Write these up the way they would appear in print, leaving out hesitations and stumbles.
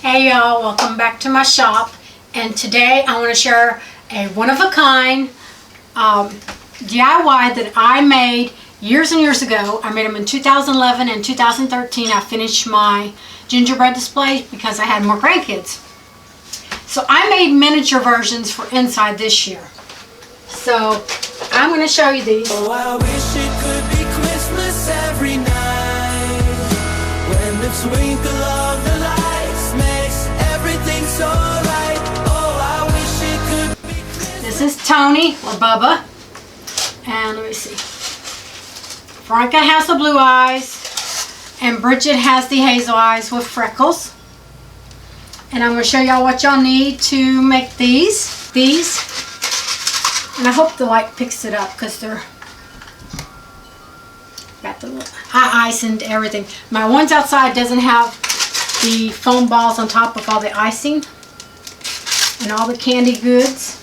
Hey y'all, welcome back to my shop, and today I want to share a one-of-a-kind DIY that I made years and years ago. I made them in 2011 and 2013. I finished my gingerbread display because I had more grandkids. So I made miniature versions for inside this year. So I'm going to show you these. Oh, I wish it could be Christmas every night, when the twinkle of the lights makes everything so right. Oh, I wish it could be Christmas. This is Tony, or Bubba, and let me see. Veronica has the blue eyes, and Bridget has the hazel eyes with freckles. And I'm going to show y'all what y'all need to make these. And I hope the light picks it up because they're got the ice and everything. My ones outside doesn't have the foam balls on top of all the icing and all the candy goods.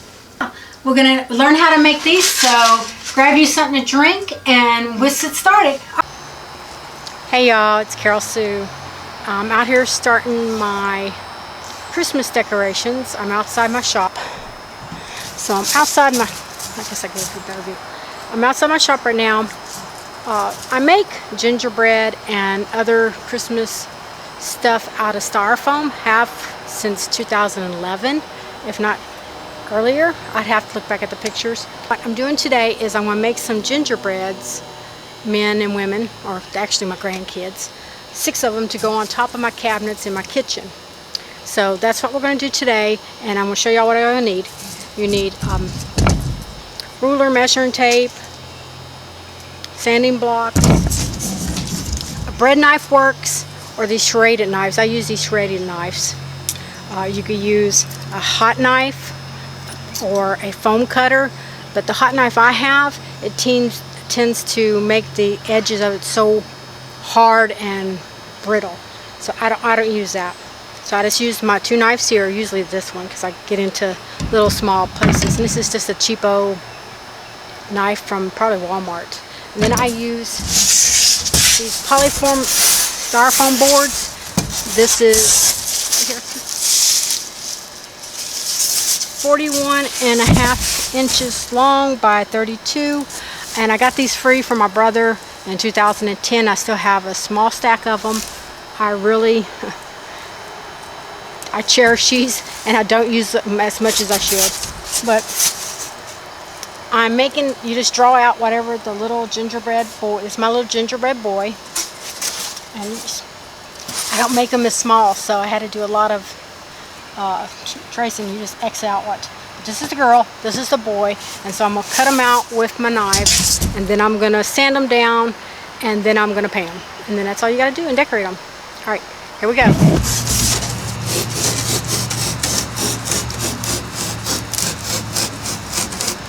We're going to learn how to make these, so grab you something to drink and we'll get started. Hey y'all, it's Carolsue. I'm out here starting my Christmas decorations. I'm outside my shop. So I'm outside my, I guess I can do a better view. I'm outside my shop right now. I make gingerbread and other Christmas stuff out of styrofoam, have since 2011, if not earlier. I'd have to look back at the pictures. What I'm doing today is I'm going to make some gingerbreads, men and women, or actually my grandkids, 6 of them to go on top of my cabinets in my kitchen. So that's what we're going to do today, and I'm going to show y'all what I'm going to need. You need ruler, measuring tape, sanding block, a bread knife works, or these serrated knives. I use these serrated knives. You could use a hot knife or a foam cutter, but the hot knife I have, it tends to make the edges of it so hard and brittle. So I don't use that. So I just use my 2 knives here, usually this one, because I get into little small places. And this is just a cheapo knife from probably Walmart. And then I use these polyform styrofoam boards. This is 41.5 inches long by 32. And I got these free from my brother in 2010. I still have a small stack of them. I cherish these, and I don't use them as much as I should. But I'm making, you just draw out whatever the little gingerbread boy, it's my little gingerbread boy. And I don't make them as small, so I had to do a lot of tracing. You just X out what. This is the girl, this is the boy, and so I'm going to cut them out with my knife, and then I'm going to sand them down, and then I'm going to paint them. And then that's all you got to do and decorate them. Alright, here we go.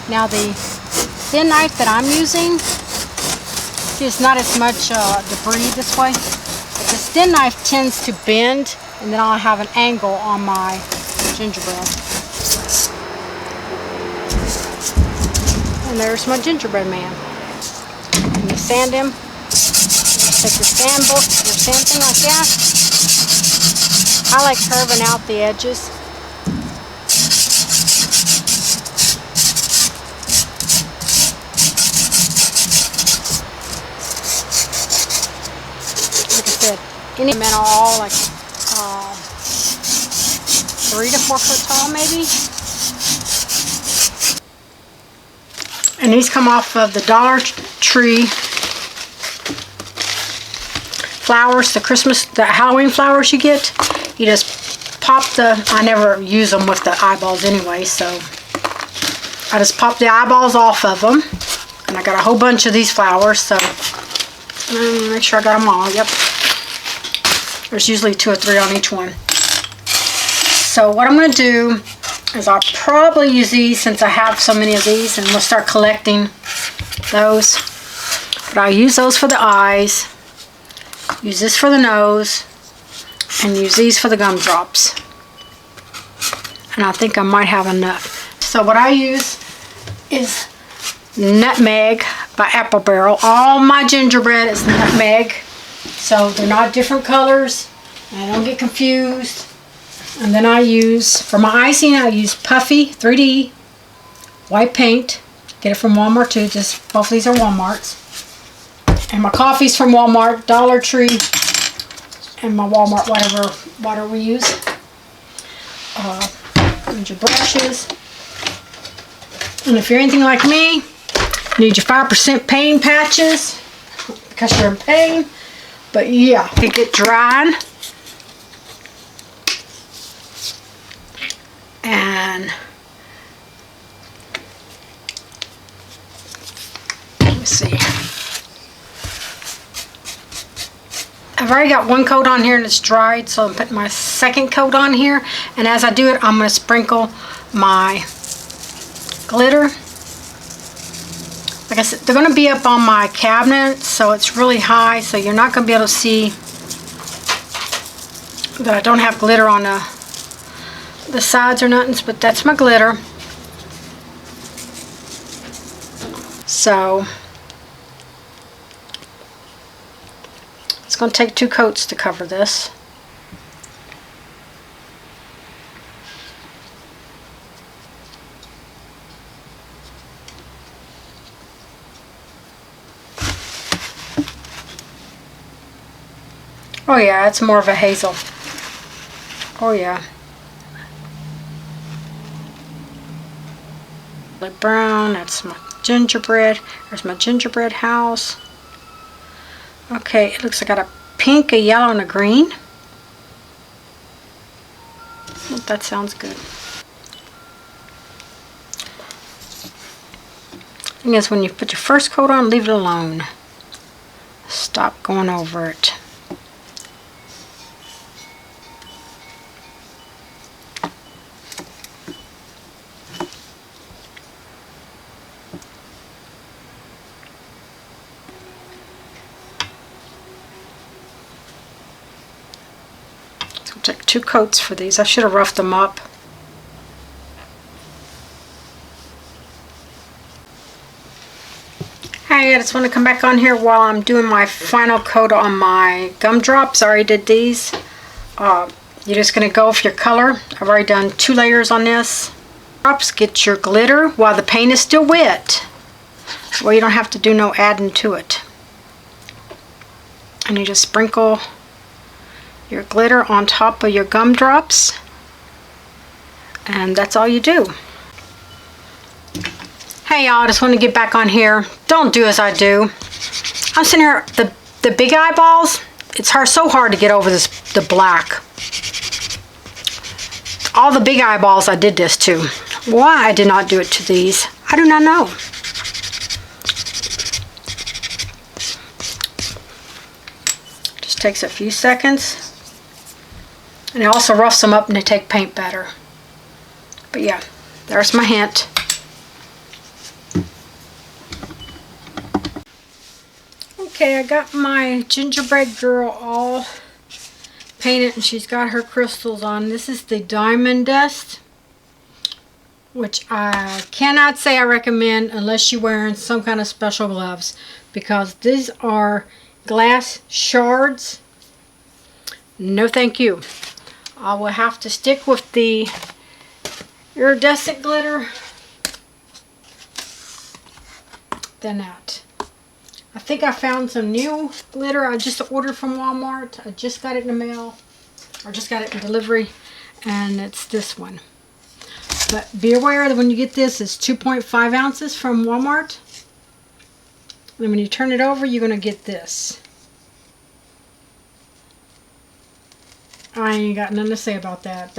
Now the thin knife that I'm using is not as much debris this way. But this thin knife tends to bend, and then I'll have an angle on my gingerbread. And there's my gingerbread man. And you sand him. Take the sand thing like that. I like curving out the edges. Any men are all like 3 to 4 foot tall, maybe. And these come off of the Dollar Tree flowers, the Halloween flowers you get. You just pop I never use them with the eyeballs anyway, so I just pop the eyeballs off of them. And I got a whole bunch of these flowers, so make sure I got them all. Yep. There's usually 2 or 3 on each one. So what I'm going to do is I'll probably use these since I have so many of these, and we'll start collecting those. But I'll use those for the eyes, use this for the nose, and use these for the gumdrops. And I think I might have enough. So what I use is Nutmeg by Apple Barrel. All my gingerbread is nutmeg. So they're not different colors, and I don't get confused. And then I use, for my icing, I use Puffy 3D white paint. Get it from Walmart too, just both of these are Walmart's. And my coffee's from Walmart, Dollar Tree, and my Walmart whatever water we use. And your brushes. And if you're anything like me, you need your 5% pain patches because you're in pain. But yeah, you get drying. And let me see. I've already got one coat on here and it's dried, so I'm putting my second coat on here. And as I do it, I'm going to sprinkle my glitter. Like I said, they're going to be up on my cabinet, so it's really high, so you're not going to be able to see that I don't have glitter on the sides or nothing, but that's my glitter. So it's going to take 2 coats to cover this. Oh yeah, it's more of a hazel. Oh yeah. Like brown, that's my gingerbread. There's my gingerbread house. Okay, it looks like I got a pink, a yellow, and a green. Oh, that sounds good. Thing is, when you put your first coat on, leave it alone. Stop going over it. Take 2 coats for these. I should have roughed them up. Hey, I just want to come back on here while I'm doing my final coat on my gumdrops. I already did these. You're just going to go with your color. I've already done 2 layers on this. Drops, get your glitter while the paint is still wet. Well, you don't have to do no adding to it. And you just sprinkle your glitter on top of your gumdrops, and that's all you do. Hey y'all, I just want to get back on here. Don't do as I do. I'm sitting here, the big eyeballs, it's so hard to get over the black. All the big eyeballs I did this to. Why I did not do it to these, I do not know. Just takes a few seconds. And it also roughs them up and they take paint better. But yeah, there's my hint. Okay, I got my gingerbread girl all painted and she's got her crystals on. This is the diamond dust, which I cannot say I recommend unless you're wearing some kind of special gloves, because these are glass shards. No thank you. I will have to stick with the iridescent glitter than that. I think I found some new glitter I just ordered from Walmart. I just got it in the mail, or just got it in delivery, and it's this one. But be aware that when you get this, it's 2.5 ounces from Walmart. And when you turn it over, you're going to get this. I ain't got nothing to say about that.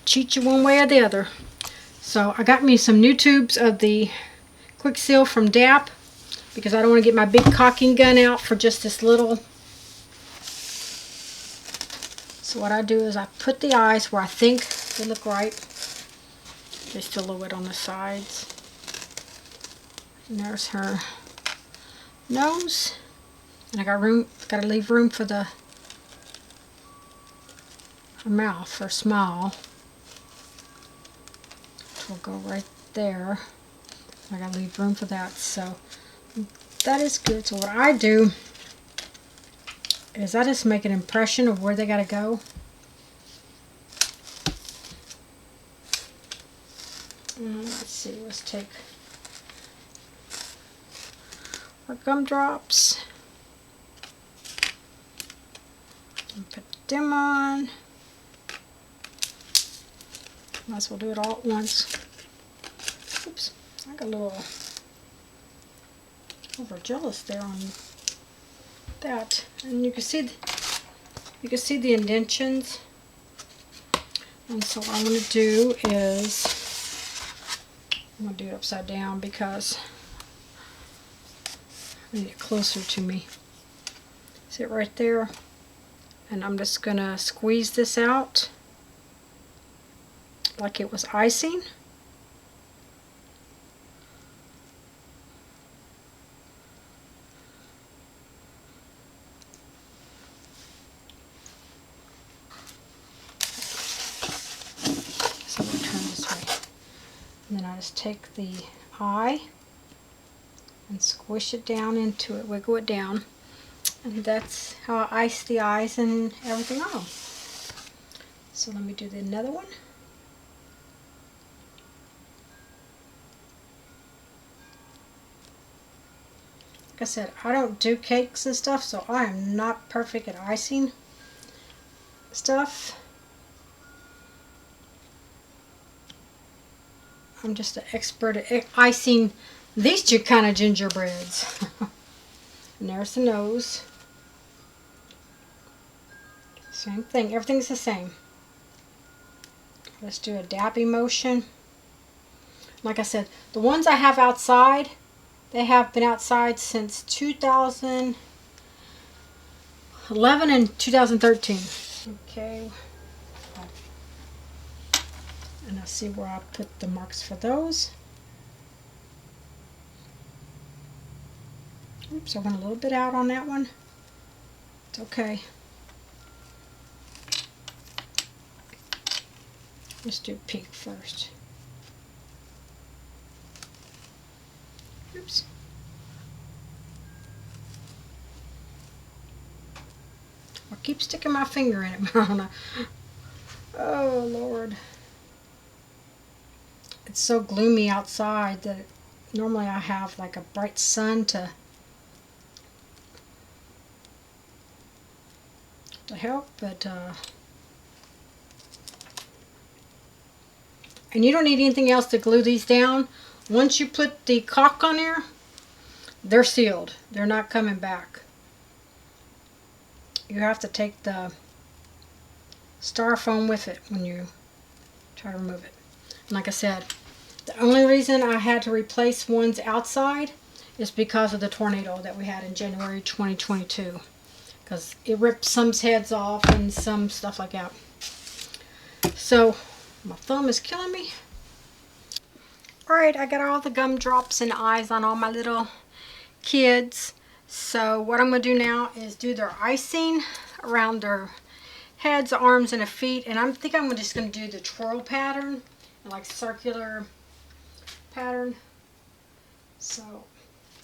Cheat you one way or the other. So I got me some new tubes of the Quick Seal from DAP, because I don't want to get my big caulking gun out for just this little. So what I do is I put the eyes where I think they look right. Just a little bit on the sides. And there's her nose. And I got to leave room for her mouth, her smile. Which will go right there. I got to leave room for that. So that is good. So what I do is I just make an impression of where they gotta go. Let's see, let's take our gumdrops and put them on. Might as well do it all at once. Oops, I got a little overjealous there on that, and you can see the indentions. And so what I'm going to do is I'm going to do it upside down because I need it closer to me. See it right there? And I'm just going to squeeze this out like it was icing. So I'm going to turn this way. And then I just take the eye and squish it down into it, wiggle it down. And that's how I ice the eyes and everything on. So let me do another one. Like I said, I don't do cakes and stuff, so I am not perfect at icing stuff. I'm just an expert at icing these two kind of gingerbreads. And there's the nose. Same thing, everything's the same. Let's do a dabbing motion. Like I said, the ones I have outside, they have been outside since 2011 and 2013. Okay. And I'll see where I put the marks for those. Oops, I went a little bit out on that one. It's okay. Let's do pink first. Oops. I keep sticking my finger in it, Mona. Oh, Lord. It's so gloomy outside that normally I have like a bright sun to help, but and you don't need anything else to glue these down. Once you put the caulk on there, they're sealed. They're not coming back. You have to take the styrofoam with it when you try to remove it. And like I said, the only reason I had to replace ones outside is because of the tornado that we had in January 2022. Because it ripped some heads off and some stuff like that. So, my thumb is killing me. Alright, I got all the gumdrops and eyes on all my little kids. So, what I'm going to do now is do their icing around their heads, arms, and their feet. And I think I'm just going to do the twirl pattern, like circular pattern. So,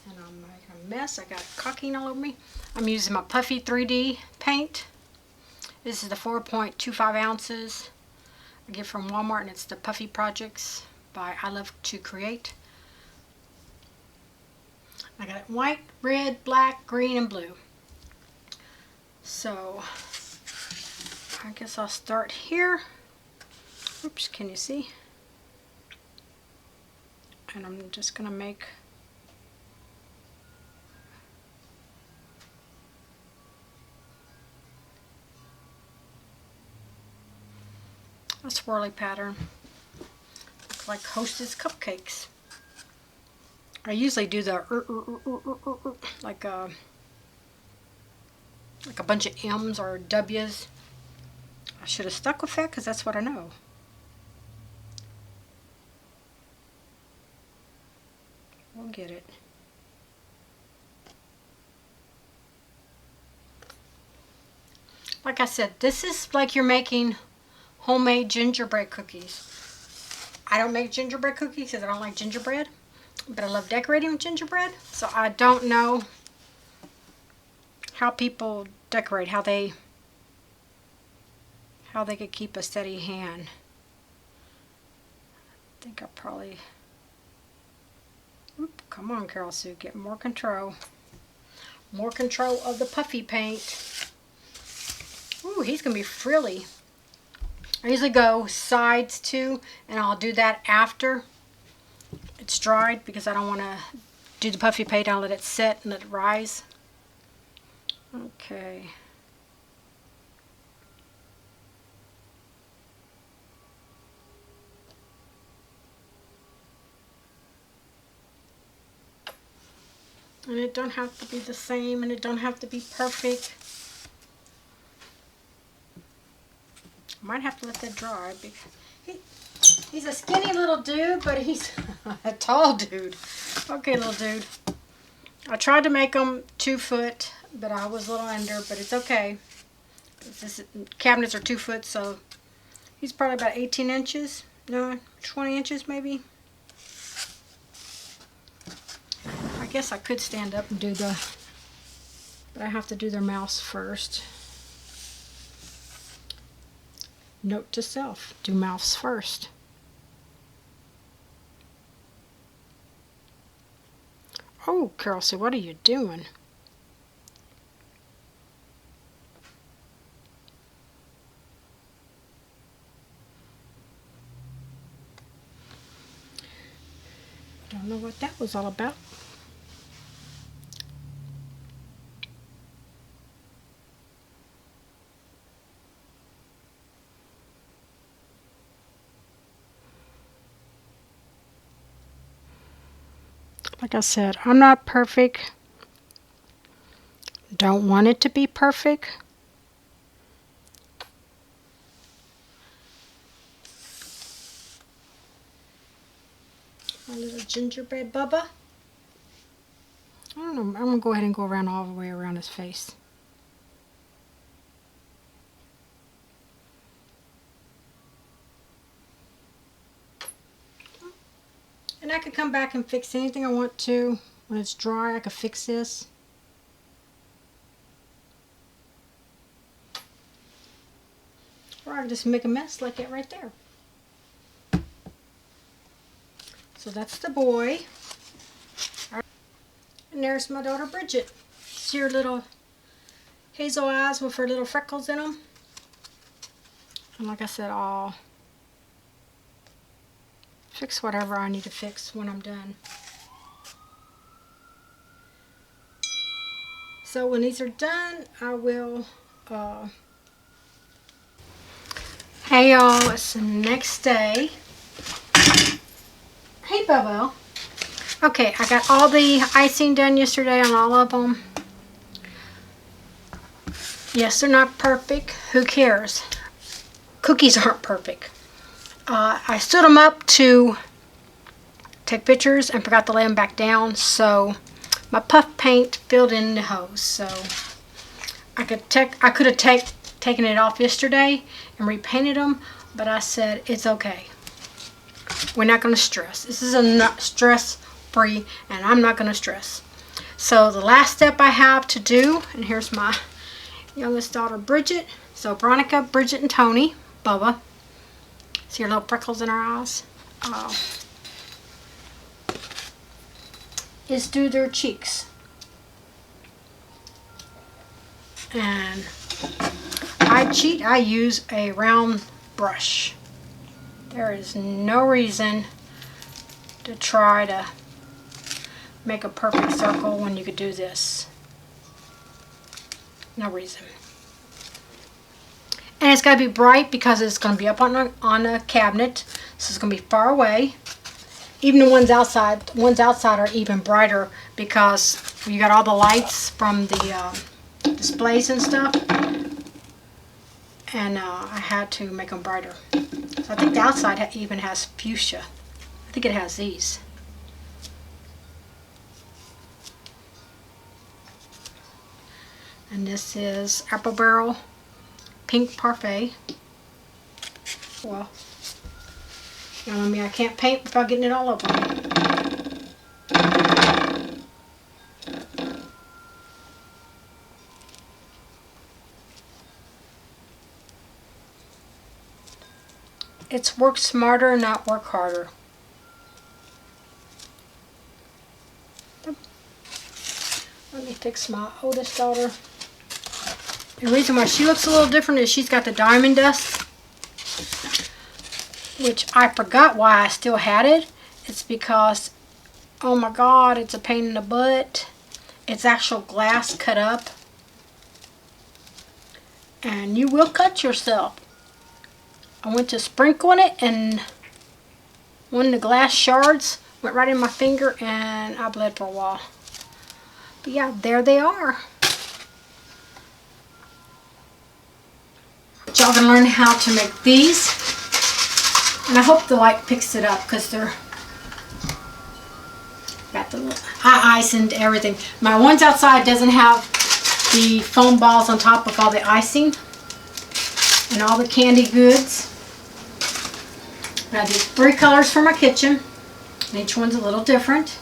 and I'm making a mess. I got caulking all over me. I'm using my Puffy 3D paint. This is the 4.25 ounces I get from Walmart, and it's the Puffy Projects by I Love to Create. I got it white, red, black, green, and blue. So I guess I'll start here. Oops, can you see? And I'm just gonna make a swirly pattern. Looks like Hostess cupcakes. I usually do the like a bunch of M's or W's. I should have stuck with that because that's what I know. We'll get it. Like I said, this is like you're making homemade gingerbread cookies. I don't make gingerbread cookies because I don't like gingerbread, but I love decorating with gingerbread. So I don't know how people decorate, how they could keep a steady hand. I think I probably, oop, come on Carolsue, get more control. More control of the puffy paint. Ooh, he's gonna be frilly. I usually go sides too, and I'll do that after it's dried because I don't want to do the puffy paint. I'll let it set and let it rise. Okay. And it don't have to be the same, and it don't have to be perfect. I might have to let that dry because he's a skinny little dude, but he's a tall dude. Okay, little dude. I tried to make him 2 foot, but I was a little under, but it's okay. This cabinets are 2 foot, so he's probably about 18 inches. No, 20 inches maybe. I guess I could stand up and do the, but I have to do their mouths first. Note to self, do mouths first. Oh, Carolsue, what are you doing? Don't know what that was all about. Like I said, I'm not perfect. Don't want it to be perfect. My little gingerbread Bubba. I don't know. I'm going to go ahead and go around all the way around his face. And I could come back and fix anything I want to. When it's dry, I could fix this. Or I can just make a mess like that right there. So that's the boy. And there's my daughter Bridget. See her little hazel eyes with her little freckles in them. And like I said, I'll fix whatever I need to fix when I'm done. So when these are done, I will, hey y'all, it's the next day. Hey Bubba. Okay, I got all the icing done yesterday on all of them. Yes, they're not perfect. Who cares? Cookies aren't perfect. I stood them up to take pictures and forgot to lay them back down, so my puff paint filled in the hose. So I could have taken it off yesterday and repainted them, but I said it's okay. We're not going to stress. This is a not stress-free, and I'm not going to stress. So the last step I have to do, and here's my youngest daughter Bridget. So Veronica, Bridget, and Tony, Bubba. See her little freckles in her eyes? Is do their cheeks. And I cheat. I use a round brush. There is no reason to try to make a perfect circle when you could do this. No reason. And it's got to be bright because it's going to be up on a cabinet, so it's going to be far away. Even the ones outside are even brighter because you got all the lights from the displays and stuff. And I had to make them brighter. So I think the outside even has fuchsia. I think it has these. And this is Apple Barrel Pink Parfait. Well, you know what I mean? I can't paint without getting it all over me. It's work smarter, not work harder. Let me fix my oldest daughter. The reason why she looks a little different is she's got the diamond dust, which I forgot why I still had it. It's because, oh my God, it's a pain in the butt. It's actual glass cut up. And you will cut yourself. I went to sprinkling it and one of the glass shards went right in my finger and I bled for a while. But yeah, there they are. Y'all gonna learn how to make these. And I hope the light picks it up because they're got the ice and everything. My ones outside doesn't have the foam balls on top of all the icing and all the candy goods. But I did 3 colors for my kitchen. And each one's a little different.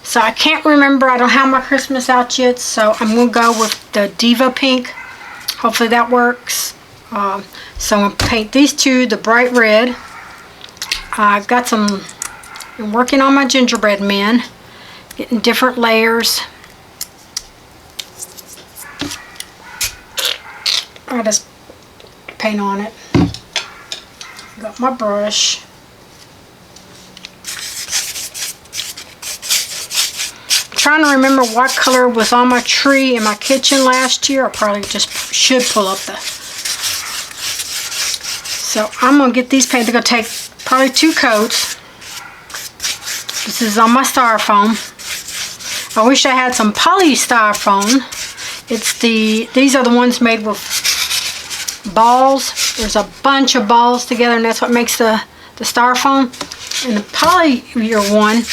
So I can't remember. I don't have my Christmas out yet. So I'm going to go with the Diva Pink. Hopefully that works. So I'm going to paint these 2 the bright red. I've got some, I'm working on my gingerbread men. Getting different layers. I just paint on it. Got my brush. I'm trying to remember what color was on my tree in my kitchen last year. I probably just should pull up the... So I'm going to get these painted. They're going to take probably 2 coats. This is on my styrofoam. I wish I had some polystyrofoam. These are the ones made with balls. There's a bunch of balls together and that's what makes the styrofoam. And the poly one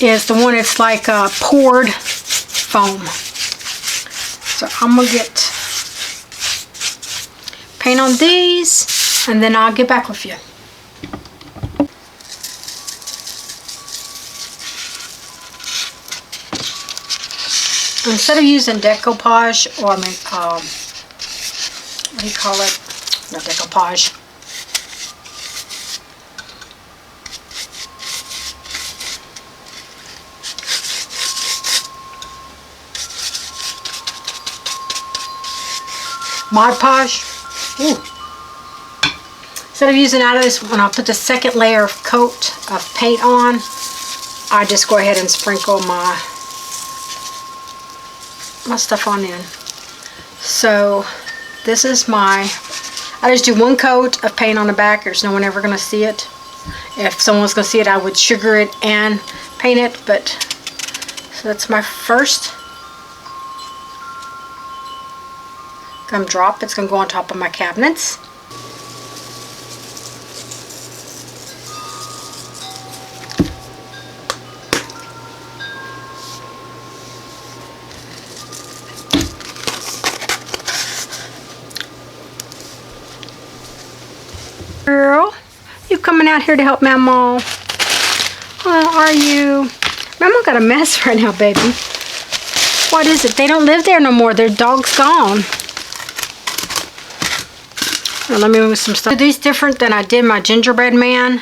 is the one that's like poured foam. So I'm going to get paint on these and then I'll get back with you. Instead of using decoupage, or what do you call it? Not decoupage. Mod Podge. Ooh. Instead of using out of this, when I put the second layer of coat of paint on, I just go ahead and sprinkle my stuff on in. So this is I just do 1 coat of paint on the back. There's no one ever going to see it. If someone was going to see it, I would sugar it and paint it. But so that's my first gumdrop. It's going to go on top of my cabinets. Girl, you coming out here to help Mama? Oh, are you? Mama got a mess right now, baby. What is it? They don't live there no more. Their dog's gone. Now, let me move some stuff. These different than I did my gingerbread man,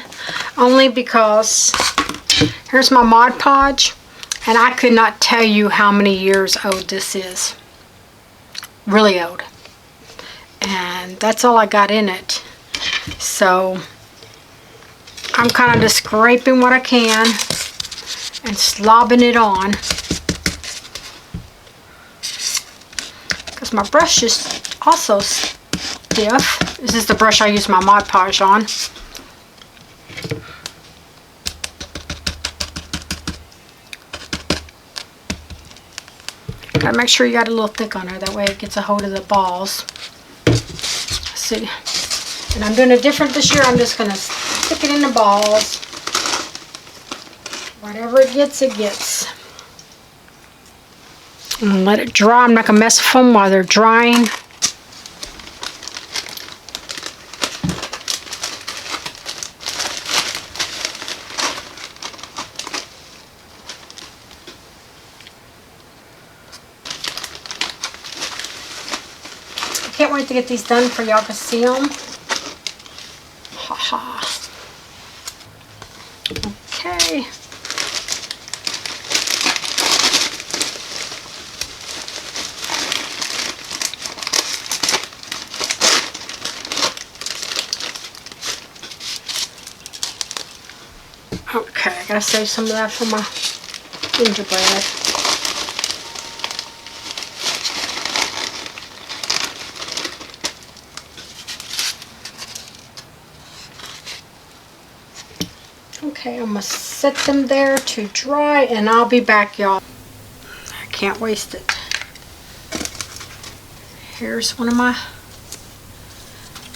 only because here's my Mod Podge, and I could not tell you how many years old this is. Really old. And that's all I got in it. So I'm kind of just scraping what I can and slobbing it on because my brush is also stiff. This is the brush I use my Mod Podge on. Gotta make sure you got a little thick on her, that way it gets a hold of the balls. Let's see. And I'm doing it different this year. I'm just going to stick it in the balls. Whatever it gets, it gets. I'm going to let it dry. I'm not going to mess with them while they're drying. I can't wait to get these done for y'all to see them. ha ha. Okay. Okay, I gotta save some of that for my gingerbread. Okay, I'm gonna set them there to dry and I'll be back, y'all. I can't waste it. Here's one of my,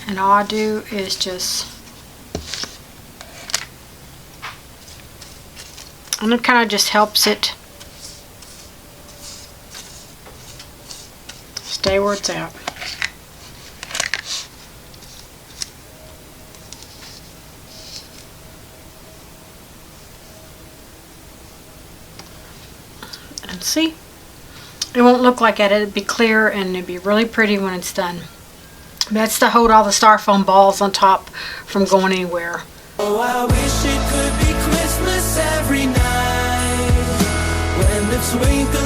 and all I do is just, and it kind of just helps it stay where it's at. And see, it won't look like it. It'd be clear and it'd be really pretty when it's done. That's to hold all the styrofoam balls on top from going anywhere. Oh, I wish it could be Christmas every night when the twinkle